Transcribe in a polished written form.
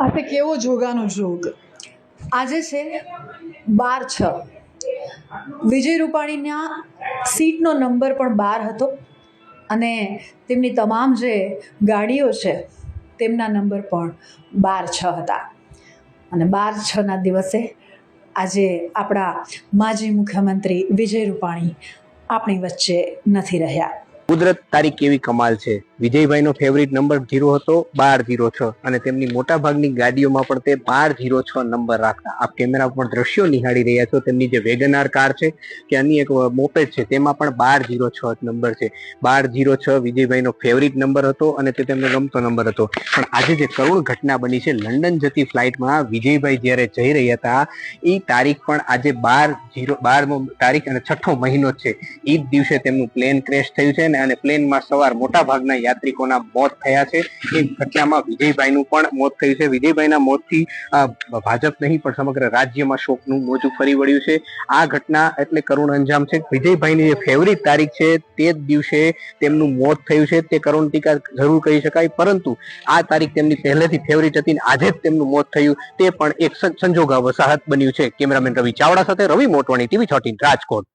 આ તે કેવો જોગાનો જોગ. આજે છે 12/6. વિજય રૂપાણીના સીટનો નંબર પણ 12 હતો અને તેમની તમામ જે ગાડીઓ છે તેમના નંબર પણ 12/6 હતા. અને 12/6ના દિવસે આજે આપણા માજી મુખ્યમંત્રી વિજય રૂપાણી આપણી વચ્ચે નથી રહ્યા. કુદરત તારી કેવી કમાલ છે. વિજયભાઈનો ફેવરિટ નંબર 0 હતો, 1206, અને તેમની મોટા ભાગની ગાડીઓમાં પણ તે 1206 નંબર રાખતા. આપ કેમેરા પર દ્રશ્યો નિહાળી રહ્યા છો. તેમની જે વેગનાર કાર છે કે અન્ય એક મોપેડ છે તેમાં પણ 1206 નંબર છે. 1206 વિજયભાઈનો ફેવરિટ નંબર હતો અને તે તેમને ગમતો નંબર હતો. પણ આજે જે કરુણ ઘટના બની છે, લંડન જતી ફ્લાઇટમાં વિજયભાઈ જ્યારે જઈ રહ્યા હતા એ તારીખ પણ આજે 12 તારીખ અને 6ઠો મહિનો છે. એ જ દિવસે તેમનું પ્લેન ક્રેશ થયું છે અને પ્લેનમાં સવાર મોટા ભાગના યાત્રિકોના મોત થયા છે. એ ઘટનામાં વિજયભાઈનું પણ મોત થયું છે. વિજયભાઈના મોતથી ભાજપ નહીં પણ સમગ્ર રાજ્યમાં શોકનું મોજું ફરી વળ્યું છે. આ ઘટના એટલે કરુણ અંજામ છે. વિજયભાઈની જે ફેવરિટ તારીખ છે તે જ દિવસે તેમનું મોત થયું છે. તે કરુણ ટીકા જરૂર કહી શકાય, પરંતુ આ તારીખ તેમની પહેલેથી ફેવરિટ હતી અને આજે જ તેમનું મોત થયું તે પણ એક સંજોગા વસાહત બન્યું છે. કેમેરામેન રવિ ચાવડા સાથે રવિ મોટવાણી, TV 13 રાજકોટ.